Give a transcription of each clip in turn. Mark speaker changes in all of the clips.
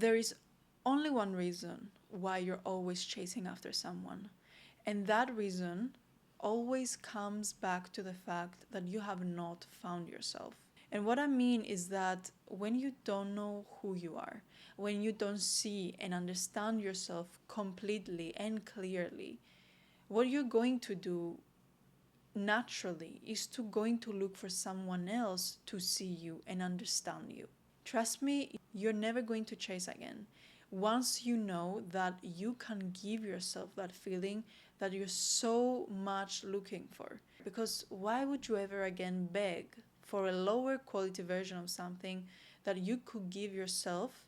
Speaker 1: There is only one reason why you're always chasing after someone, and that reason always comes back to the fact that you have not found yourself. And what I mean is that when you don't know who you are, when you don't see and understand yourself completely and clearly, what you're going to do naturally is to going to look for someone else to see you and understand you. Trust me, you're never going to chase again. Once you know that you can give yourself that feeling that you're so much looking for. Because why would you ever again beg for a lower quality version of something that you could give yourself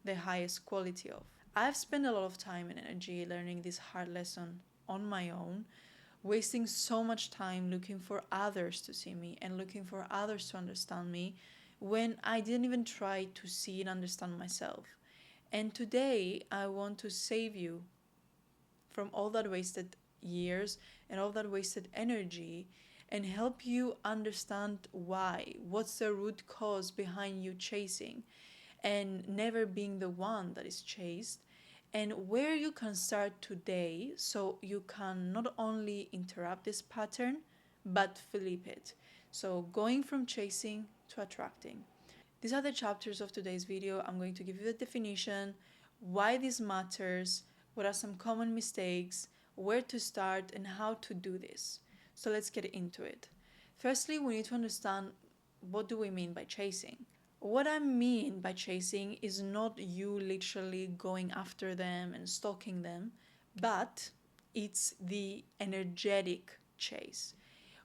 Speaker 1: the highest quality of? I've spent a lot of time and energy learning this hard lesson on my own, wasting so much time looking for others to see me and looking for others to understand me when I didn't even try to see and understand myself. And today I want to save you from all that wasted years and all that wasted energy and help you understand why, what's the root cause behind you chasing and never being the one that is chased, and where you can start today so you can not only interrupt this pattern but flip it. So going from chasing to attracting. These are the chapters of today's video. I'm going to give you the definition, why this matters, what are some common mistakes, where to start, and how to do this. So let's get into it. Firstly, we need to understand, what do we mean by chasing? What I mean by chasing is not you literally going after them and stalking them, but it's the energetic chase.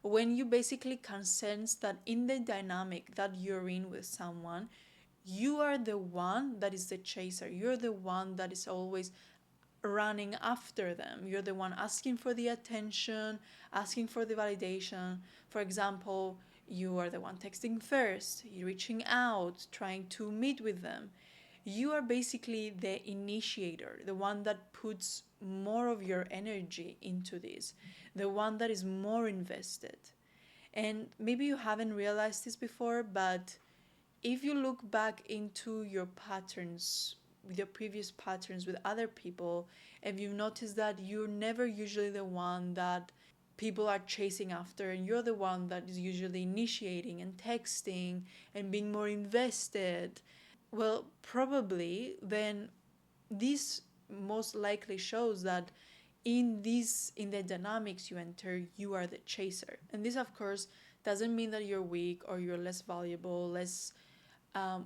Speaker 1: When you basically can sense that in the dynamic that you're in with someone, you are the one that is the chaser. You're the one that is always running after them. You're the one asking for the attention, asking for the validation. For example, you are the one texting first, you're reaching out, trying to meet with them. You are basically the initiator, the one that puts more of your energy into this, the one that is more invested. And maybe you haven't realized this before, but if you look back into your patterns, your previous patterns with other people, and you've noticed that you're never usually the one that people are chasing after, and you're the one that is usually initiating and texting and being more invested, well, probably then this most likely shows that in the dynamics you enter, you are the chaser. And this, of course, doesn't mean that you're weak or you're less valuable, less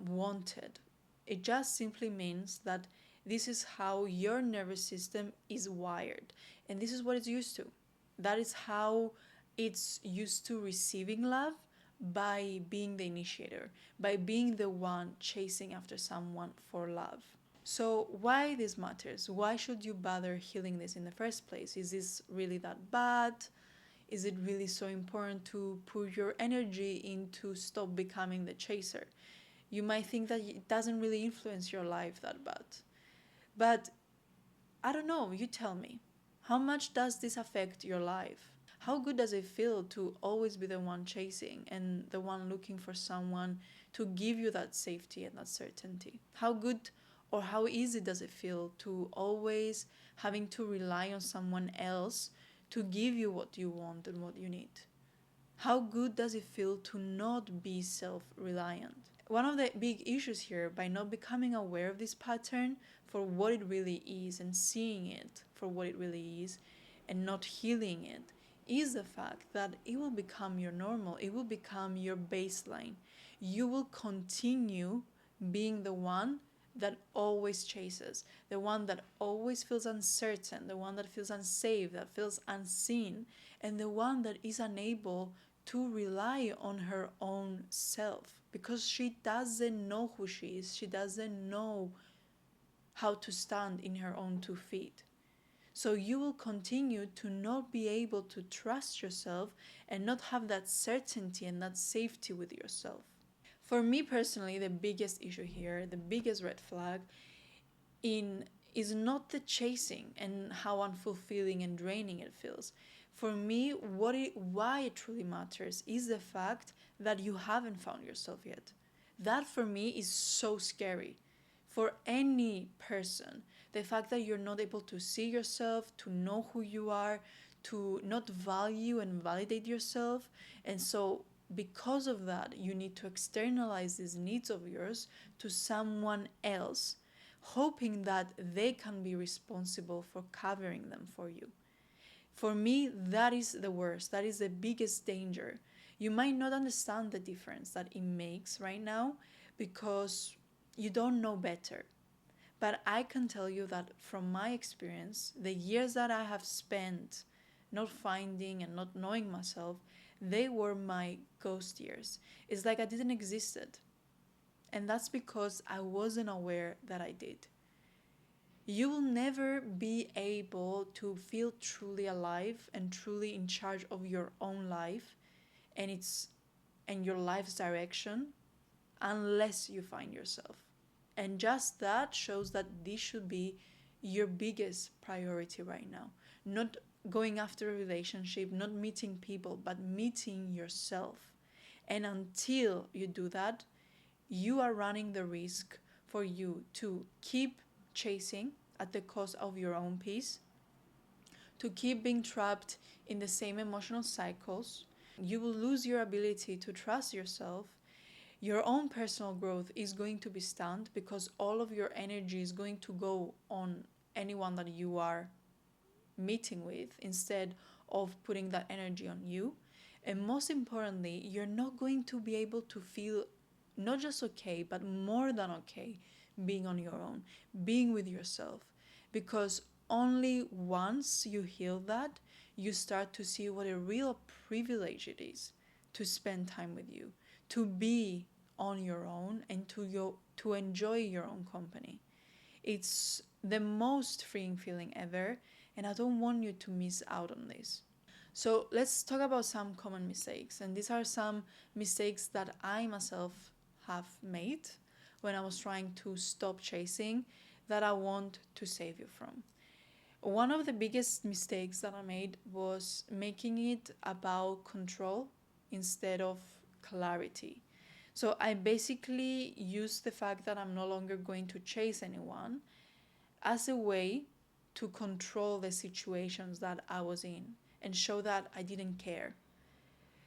Speaker 1: wanted. It just simply means that this is how your nervous system is wired, and this is what it's used to. That is how it's used to receiving love, by being the initiator, by being the one chasing after someone for love. So why this matters? Why should you bother healing this in the first place? Is this really that bad? Is it really so important to put your energy into stop becoming the chaser? You might think that it doesn't really influence your life that bad. But I don't know, you tell me. How much does this affect your life? How good does it feel to always be the one chasing and the one looking for someone to give you that safety and that certainty? How good or how easy does it feel to always having to rely on someone else to give you what you want and what you need? How good does it feel to not be self-reliant? One of the big issues here, by not becoming aware of this pattern for what it really is and seeing it for what it really is and not healing it, is the fact that it will become your normal, it will become your baseline. You will continue being the one that always chases, the one that always feels uncertain, the one that feels unsafe, that feels unseen, and the one that is unable to rely on her own self because she doesn't know who she is. She doesn't know how to stand in her own 2 feet. So you will continue to not be able to trust yourself and not have that certainty and that safety with yourself. For me personally, the biggest issue here, the biggest red flag is not the chasing and how unfulfilling and draining it feels. For me, why it truly matters is the fact that you haven't found yourself yet. That for me is so scary. for any person. The fact that you're not able to see yourself, to know who you are, to not value and validate yourself. And so, because of that, you need to externalize these needs of yours to someone else, hoping that they can be responsible for covering them for you. For me, that is the worst. That is the biggest danger. You might not understand the difference that it makes right now because you don't know better. But I can tell you that from my experience, the years that I have spent not finding and not knowing myself, they were my ghost years. It's like I didn't existed. And that's because I wasn't aware that I did. You will never be able to feel truly alive and truly in charge of your own life and your life's direction unless you find yourself. And just that shows that this should be your biggest priority right now. Not going after a relationship, not meeting people, but meeting yourself. And until you do that, you are running the risk for you to keep chasing at the cost of your own peace, to keep being trapped in the same emotional cycles. You will lose your ability to trust yourself. Your own personal growth is going to be stunned because all of your energy is going to go on anyone that you are meeting with instead of putting that energy on you. And most importantly, you're not going to be able to feel not just okay, but more than okay being on your own, being with yourself. Because only once you heal that, you start to see what a real privilege it is to spend time with you, to be on your own, and to enjoy your own company. It's the most freeing feeling ever, and I don't want you to miss out on this. So let's talk about some common mistakes. And these are some mistakes that I myself have made when I was trying to stop chasing that I want to save you from. One of the biggest mistakes that I made was making it about control instead of clarity. So I basically used the fact that I'm no longer going to chase anyone as a way to control the situations that I was in and show that I didn't care.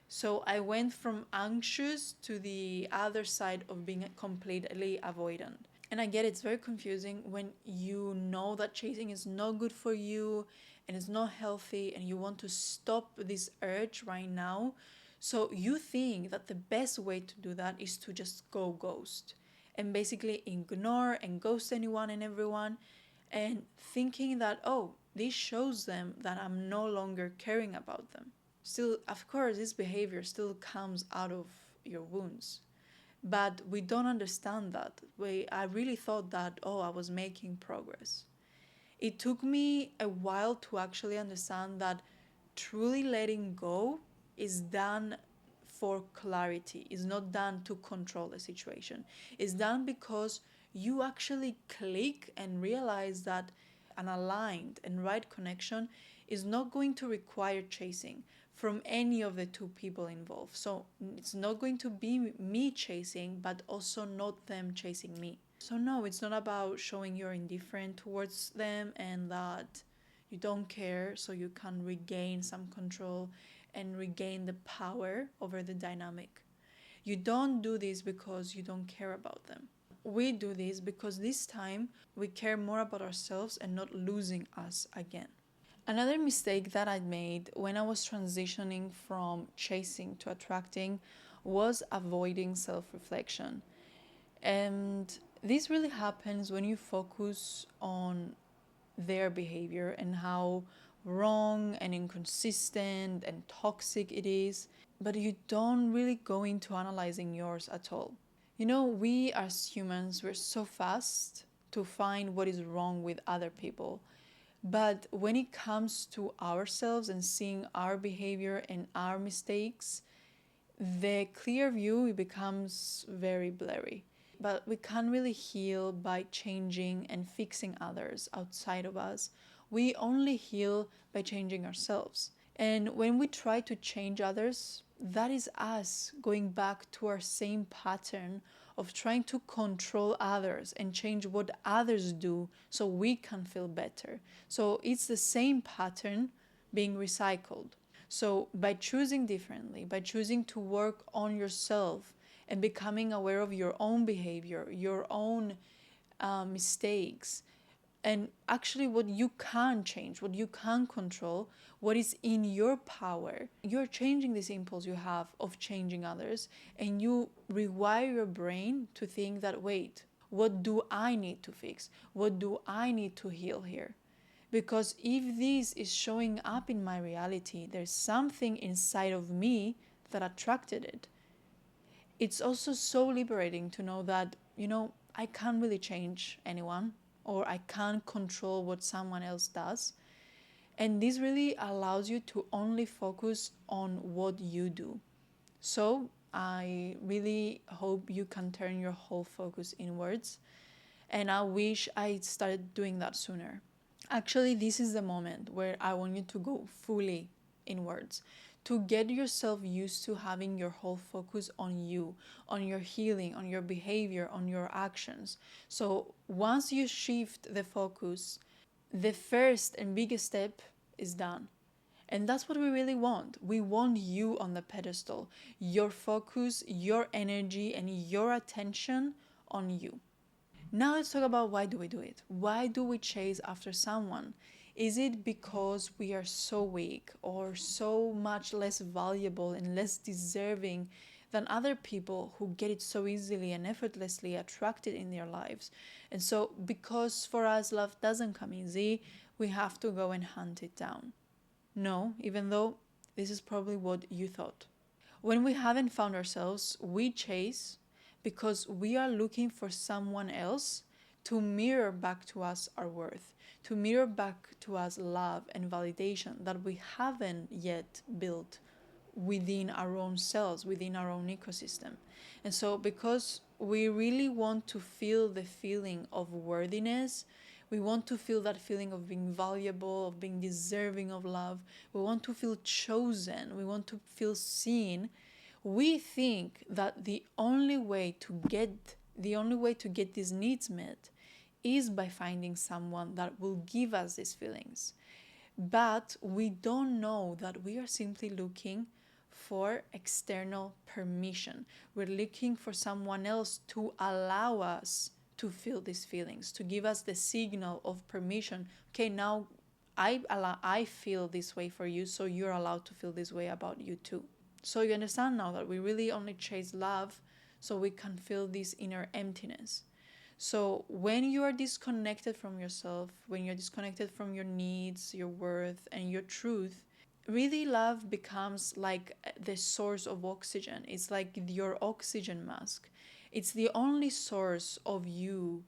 Speaker 1: So I went from anxious to the other side of being completely avoidant. And I get it's very confusing when you know that chasing is not good for you and it's not healthy and you want to stop this urge right now. So you think that the best way to do that is to just go ghost and basically ignore and ghost anyone and everyone, and thinking that, oh, this shows them that I'm no longer caring about them. Still, of course, this behavior still comes out of your wounds. But we don't understand that. I really thought that, oh, I was making progress. It took me a while to actually understand that truly letting go is done for clarity, is not done to control the situation. It's done because you actually click and realize that an aligned and right connection is not going to require chasing from any of the two people involved. So it's not going to be me chasing, but also not them chasing me. So no, it's not about showing you're indifferent towards them and that you don't care so you can regain some control and regain the power over the dynamic. You don't do this because you don't care about them. We do this because this time we care more about ourselves and not losing us again. Another mistake that I made when I was transitioning from chasing to attracting was avoiding self-reflection. And this really happens when you focus on their behavior and how wrong and inconsistent and toxic it is, but you don't really go into analyzing yours at all. You know, we as humans, we're so fast to find what is wrong with other people. But when it comes to ourselves and seeing our behavior and our mistakes, the clear view becomes very blurry. But we can't really heal by changing and fixing others outside of us. We only heal by changing ourselves. And when we try to change others, that is us going back to our same pattern of trying to control others and change what others do so we can feel better. So it's the same pattern being recycled. So by choosing differently, by choosing to work on yourself and becoming aware of your own behavior, your own mistakes, and actually what you can change, what you can control, what is in your power, you're changing this impulse you have of changing others, and you rewire your brain to think that, wait, what do I need to fix? What do I need to heal here? Because if this is showing up in my reality, there's something inside of me that attracted it. It's also so liberating to know that, I can't really change anyone, or I can't control what someone else does. And this really allows you to only focus on what you do. So I really hope you can turn your whole focus inwards. And I wish I started doing that sooner. Actually, this is the moment where I want you to go fully inwards, to get yourself used to having your whole focus on you, on your healing, on your behavior, on your actions. So once you shift the focus, the first and biggest step is done. And that's what we really want. We want you on the pedestal, your focus, your energy, and your attention on you. Now let's talk about, why do we do it? Why do we chase after someone? Is it because we are so weak or so much less valuable and less deserving than other people who get it so easily and effortlessly attracted in their lives? And so because for us love doesn't come easy, we have to go and hunt it down. No, even though this is probably what you thought. When we haven't found ourselves, we chase because we are looking for someone else to mirror back to us our worth, to mirror back to us love and validation that we haven't yet built within our own selves, within our own ecosystem. And so because we really want to feel the feeling of worthiness, we want to feel that feeling of being valuable, of being deserving of love, we want to feel chosen, we want to feel seen, we think that the only way to get these needs met is by finding someone that will give us these feelings. But we don't know that we are simply looking for external permission. We're looking for someone else to allow us to feel these feelings, to give us the signal of permission. Okay, now I feel this way for you, so you're allowed to feel this way about you too. So you understand now that we really only chase love so we can feel this inner emptiness. So when you are disconnected from yourself, when you're disconnected from your needs, your worth, and your truth, really love becomes like the source of oxygen. It's like your oxygen mask. It's the only source of you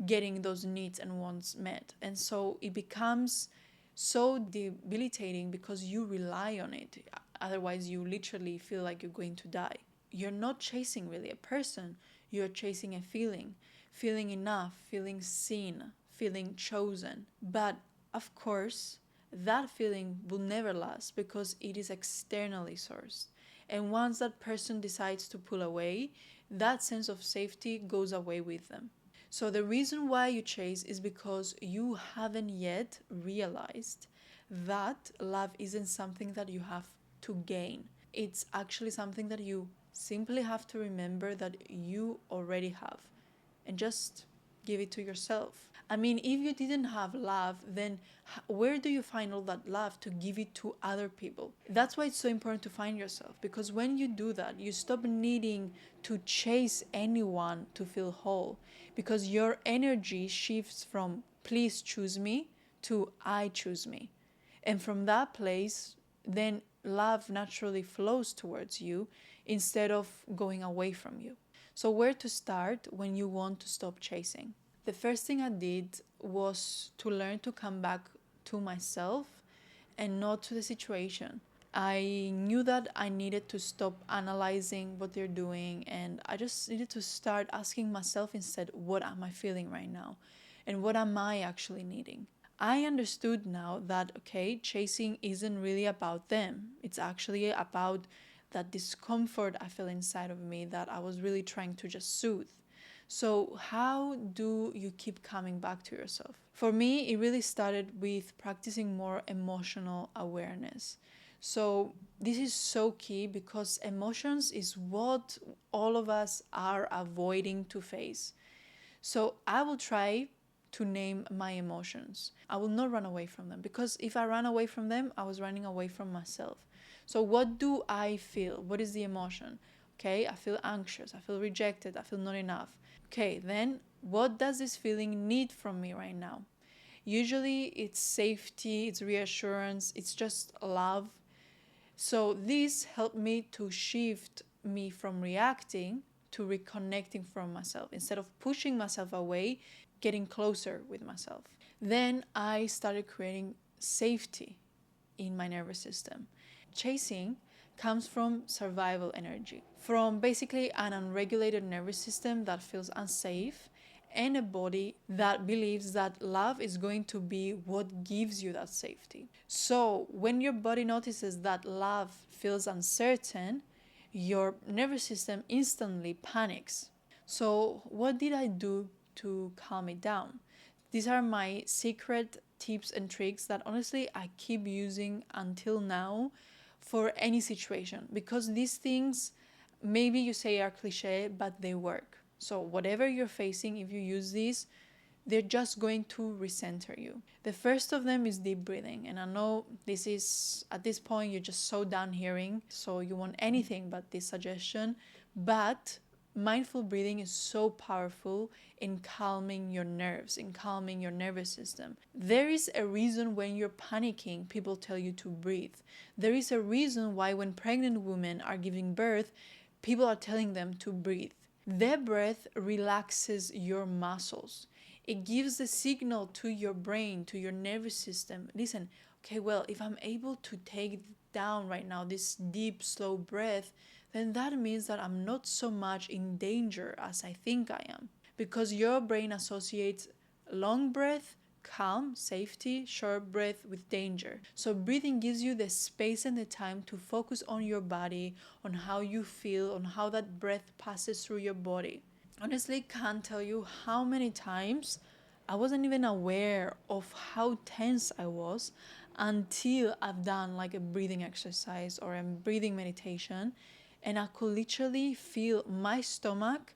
Speaker 1: getting those needs and wants met. And so it becomes so debilitating because you rely on it. Otherwise, you literally feel like you're going to die. You're not chasing really a person, you're chasing a feeling. Feeling enough, feeling seen, feeling chosen. But of course, that feeling will never last because it is externally sourced. And once that person decides to pull away, that sense of safety goes away with them. So the reason why you chase is because you haven't yet realized that love isn't something that you have to gain. It's actually something that you simply have to remember that you already have, and just give it to yourself. I mean, if you didn't have love, then where do you find all that love to give it to other people? That's why it's so important to find yourself, because when you do that, you stop needing to chase anyone to feel whole, because your energy shifts from please choose me to I choose me. And from that place, then love naturally flows towards you instead of going away from you. So where to start when you want to stop chasing? The first thing I did was to learn to come back to myself and not to the situation. I knew that I needed to stop analyzing what they're doing, and I just needed to start asking myself instead, what am I feeling right now? And what am I actually needing? I understood now that, okay, chasing isn't really about them. It's actually about that discomfort I feel inside of me that I was really trying to just soothe. So, how do you keep coming back to yourself? For me, it really started with practicing more emotional awareness. So, this is so key because emotions is what all of us are avoiding to face. So, I will try to name my emotions. I will not run away from them because if I ran away from them, I was running away from myself. So, what do I feel? What is the emotion? Okay, I feel anxious, I feel rejected, I feel not enough. Okay, then what does this feeling need from me right now? Usually it's safety, it's reassurance, it's just love. So this helped me to shift me from reacting to reconnecting from myself instead of pushing myself away, getting closer with myself. Then I started creating safety in my nervous system. Chasing comes from survival energy, from basically an unregulated nervous system that feels unsafe and a body that believes that love is going to be what gives you that safety. So, when your body notices that love feels uncertain, your nervous system instantly panics. So, what did I do to calm it down? These are my secret tips and tricks that honestly I keep using until now for any situation because these things maybe you say are cliche but they work. So whatever you're facing, if you use these, they're just going to recenter you. The first of them is deep breathing, and I know this is at this point you're just so done hearing, so you want anything but this suggestion, but mindful breathing is so powerful in calming your nerves, in calming your nervous system. There is a reason when you're panicking, people tell you to breathe. There is a reason why when pregnant women are giving birth, people are telling them to breathe. Their breath relaxes your muscles. It gives the signal to your brain, to your nervous system. Listen, okay, well, if I'm able to take down right now this deep, slow breath, then that means that I'm not so much in danger as I think I am. Because your brain associates long breath, calm, safety, short breath with danger. So breathing gives you the space and the time to focus on your body, on how you feel, on how that breath passes through your body. Honestly, can't tell you how many times I wasn't even aware of how tense I was until I've done like a breathing exercise or a breathing meditation, and I could literally feel my stomach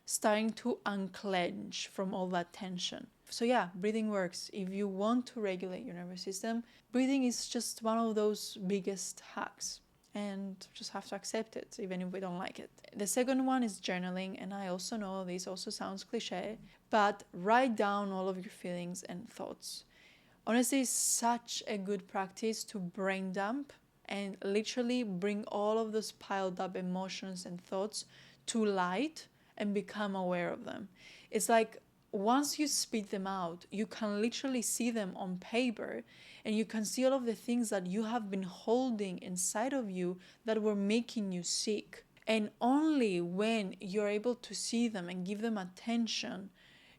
Speaker 1: starting to unclench from all that tension. So yeah, breathing works. If you want to regulate your nervous system, breathing is just one of those biggest hacks, and just have to accept it even if we don't like it. The second one is journaling, and I also know this also sounds cliche, but write down all of your feelings and thoughts. Honestly, it's such a good practice to brain dump and literally bring all of those piled up emotions and thoughts to light and become aware of them. It's like once you spit them out, you can literally see them on paper, and you can see all of the things that you have been holding inside of you that were making you sick. And only when you're able to see them and give them attention,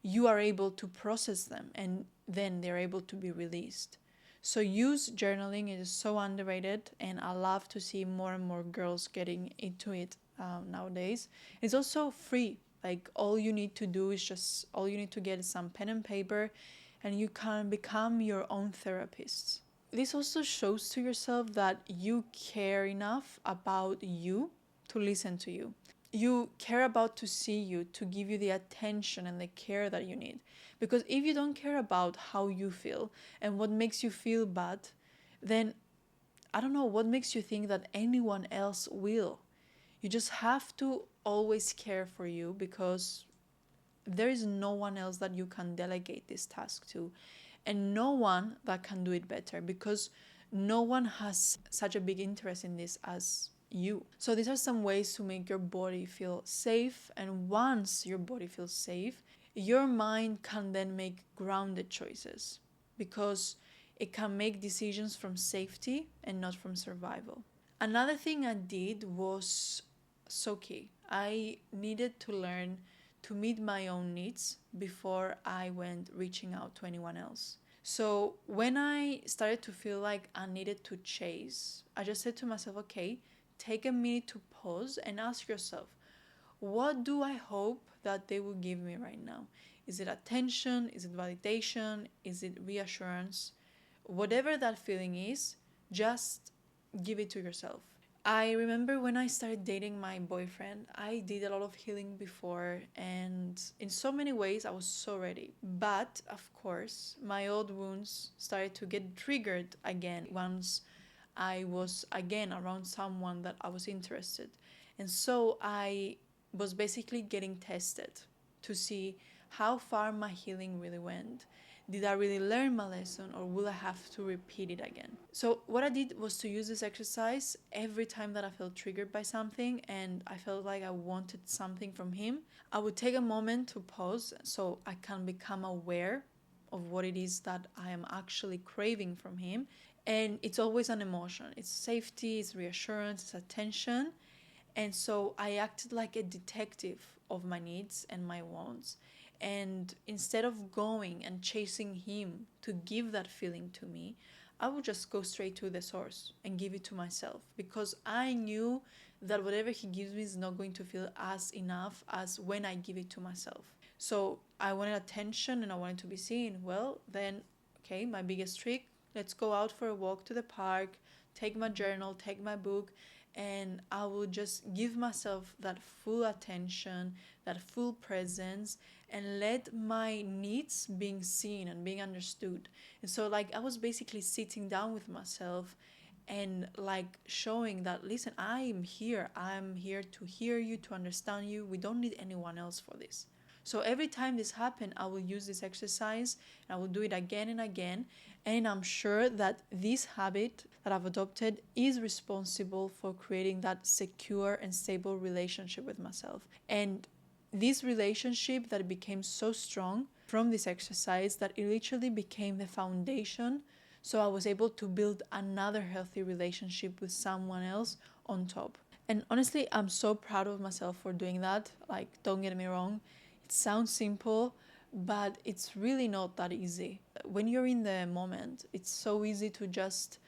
Speaker 1: you are able to process them, and then they're able to be released. So use journaling. It is so underrated, and I love to see more and more girls getting into it nowadays. It's also free. Like all you need to do is just all you need to get is some pen and paper, and you can become your own therapist. This also shows to yourself that you care enough about you to listen to you. You care about to see you, to give you the attention and the care that you need. Because if you don't care about how you feel and what makes you feel bad, then I don't know what makes you think that anyone else will. You just have to always care for you because there is no one else that you can delegate this task to, and no one that can do it better because no one has such a big interest in this as you. So these are some ways to make your body feel safe, and once your body feels safe, your mind can then make grounded choices because it can make decisions from safety and not from survival. Another thing I did was so key. I needed to learn to meet my own needs before I went reaching out to anyone else. So when I started to feel like I needed to chase, I just said to myself, okay, take a minute to pause and ask yourself, what do I hope that they will give me right now? Is it attention? Is it validation? Is it reassurance? Whatever that feeling is, just give it to yourself. I remember when I started dating my boyfriend, I did a lot of healing before, and in so many ways, I was so ready. But of course, my old wounds started to get triggered again once I was again around someone that I was interested. And so I was basically getting tested to see how far my healing really went. Did I really learn my lesson, or will I have to repeat it again? So what I did was to use this exercise every time that I felt triggered by something and I felt like I wanted something from him. I would take a moment to pause so I can become aware of what it is that I am actually craving from him. And it's always an emotion. It's safety, it's reassurance, it's attention. And so I acted like a detective of my needs and my wants. And instead of going and chasing him to give that feeling to me, I would just go straight to the source and give it to myself, because I knew that whatever he gives me is not going to feel as enough as when I give it to myself. So I wanted attention and I wanted to be seen. Well, then, okay, my biggest trick, let's go out for a walk to the park, take my journal, take my book, and I will just give myself that full attention, that full presence, and let my needs being seen and being understood. And so like I was basically sitting down with myself and like showing that, listen, I'm here to hear you, to understand you. We don't need anyone else for this. So every time this happened, I will use this exercise and I will do it again and again. And I'm sure that this habit that I've adopted is responsible for creating that secure and stable relationship with myself. And this relationship that became so strong from this exercise that it literally became the foundation. So I was able to build another healthy relationship with someone else on top. And honestly, I'm so proud of myself for doing that. Like, don't get me wrong, it sounds simple, but it's really not that easy. When you're in the moment, it's so easy to just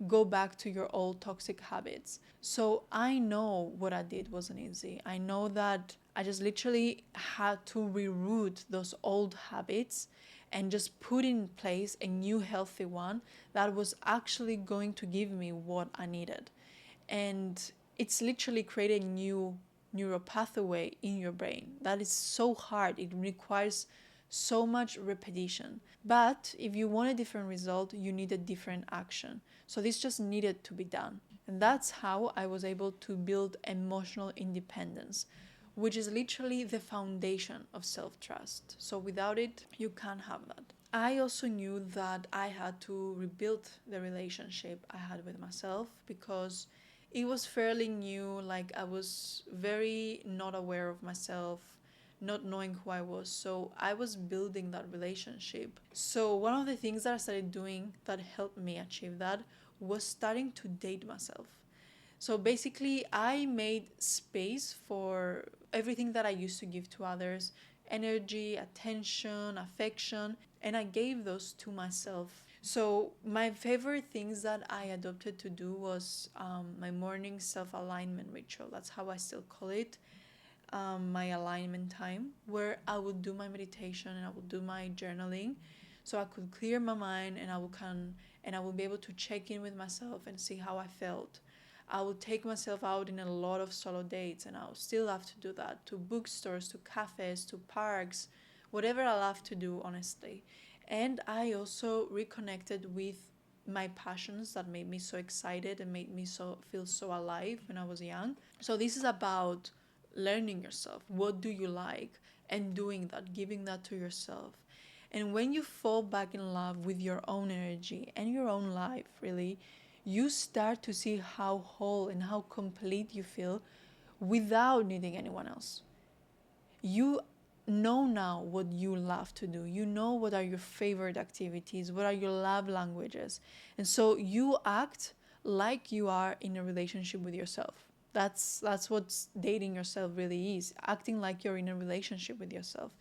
Speaker 1: go back to your old toxic habits. So I know what I did wasn't easy. I know that I just literally had to reroute those old habits and just put in place a new healthy one that was actually going to give me what I needed. And it's literally creating a new neural pathway in your brain. That is so hard. It requires so much repetition. But if you want a different result, you need a different action. So this just needed to be done. And that's how I was able to build emotional independence, which is literally the foundation of self-trust. So without it, you can't have that. I also knew that I had to rebuild the relationship I had with myself, because it was fairly new. Like, I was very not aware of myself, not knowing who I was. So I was building that relationship. So one of the things that I started doing that helped me achieve that was starting to date myself. So basically, I made space for everything that I used to give to others: energy, attention, affection, and I gave those to myself. So my favorite things that I adopted to do was my morning self-alignment ritual. That's how I still call it. My alignment time, where I would do my meditation and I would do my journaling, so I could clear my mind and I will be able to check in with myself and see how I felt. I would take myself out in a lot of solo dates, and I'll still have to do that, to bookstores, to cafes, to parks, whatever I love to do, honestly. And I also reconnected with my passions that made me so excited and made me so feel so alive when I was young. So this is about learning yourself. What do you like? And doing that, giving that to yourself. And when you fall back in love with your own energy and your own life, really, you start to see how whole and how complete you feel without needing anyone else. You know now what you love to do. You know what are your favorite activities, what are your love languages. And so you act like you are in a relationship with yourself. That's what dating yourself really is, acting like you're in a relationship with yourself.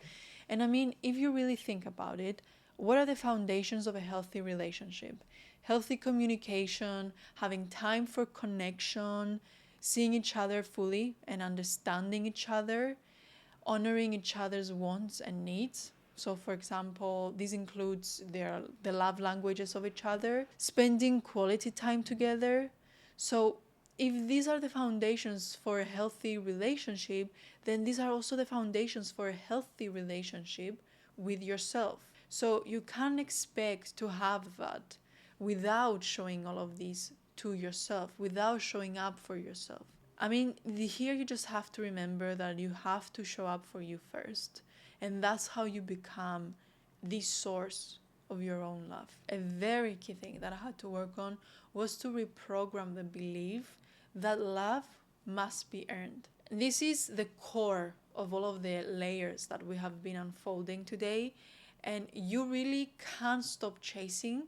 Speaker 1: And I mean, if you really think about it, what are the foundations of a healthy relationship? Healthy communication, having time for connection, seeing each other fully and understanding each other, honoring each other's wants and needs. So, for example, this includes the love languages of each other, spending quality time together. So, if these are the foundations for a healthy relationship, then these are also the foundations for a healthy relationship with yourself. So, you can't expect to have that without showing all of these to yourself, without showing up for yourself. I mean, here you just have to remember that you have to show up for you first. And that's how you become the source of your own love. A very key thing that I had to work on was to reprogram the belief that love must be earned. This is the core of all of the layers that we have been unfolding today. And you really can't stop chasing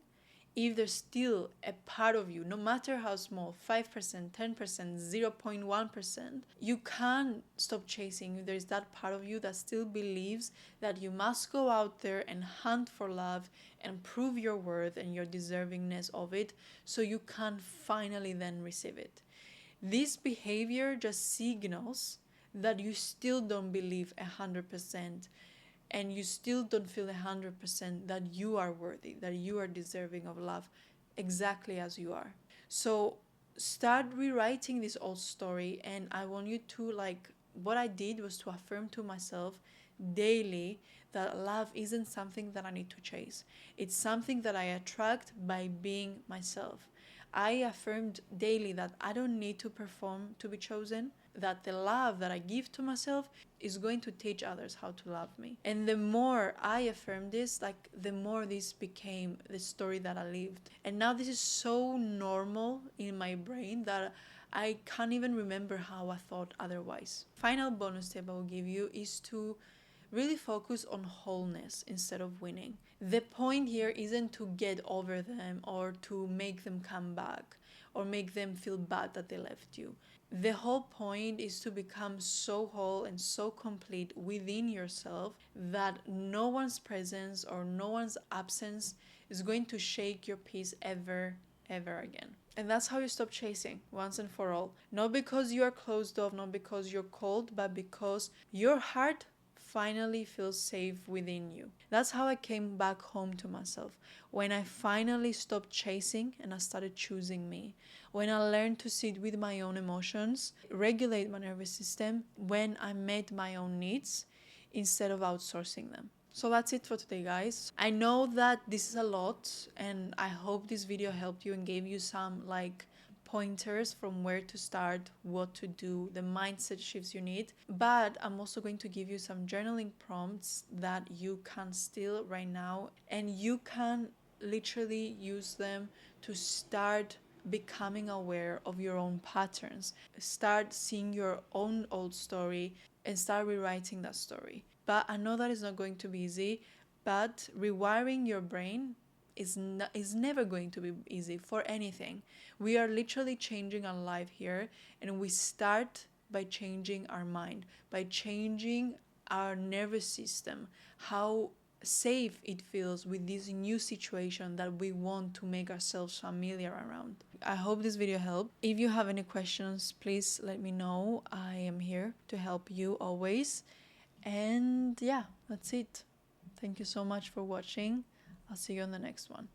Speaker 1: if there's still a part of you, no matter how small, 5%, 10%, 0.1%, you can't stop chasing if there's that part of you that still believes that you must go out there and hunt for love and prove your worth and your deservingness of it so you can finally then receive it. This behavior just signals that you still don't believe 100% and you still don't feel 100% that you are worthy, that you are deserving of love exactly as you are. So start rewriting this old story, and I want you to, like, what I did was to affirm to myself daily that love isn't something that I need to chase. It's something that I attract by being myself. I affirmed daily that I don't need to perform to be chosen, that the love that I give to myself is going to teach others how to love me. And the more I affirmed this, like, the more this became the story that I lived. And now this is so normal in my brain that I can't even remember how I thought otherwise. Final bonus tip I will give you is to really focus on wholeness instead of winning. The point here isn't to get over them or to make them come back or make them feel bad that they left you. The whole point is to become so whole and so complete within yourself that no one's presence or no one's absence is going to shake your peace ever again. And that's how you stop chasing once and for all. Not because you are closed off, not because you're cold, but because your heart finally feels safe within you. That's how I came back home to myself. When I finally stopped chasing and I started choosing me. When I learned to sit with my own emotions, regulate my nervous system, when I met my own needs instead of outsourcing them. So that's it for today, guys. I know that this is a lot, and I hope this video helped you and gave you some pointers from where to start, what to do, the mindset shifts you need. But I'm also going to give you some journaling prompts that you can steal right now, and you can literally use them to start becoming aware of your own patterns. Start seeing your own old story and start rewriting that story. But I know that is not going to be easy, but rewiring your brain is never going to be easy for anything. We are literally changing our life here, and we start by changing our mind, by changing our nervous system, how safe it feels with this new situation that we want to make ourselves familiar around. I hope this video helped. If you have any questions, please let me know. I am here to help you always. And yeah, that's it. Thank you so much for watching. I'll see you on the next one.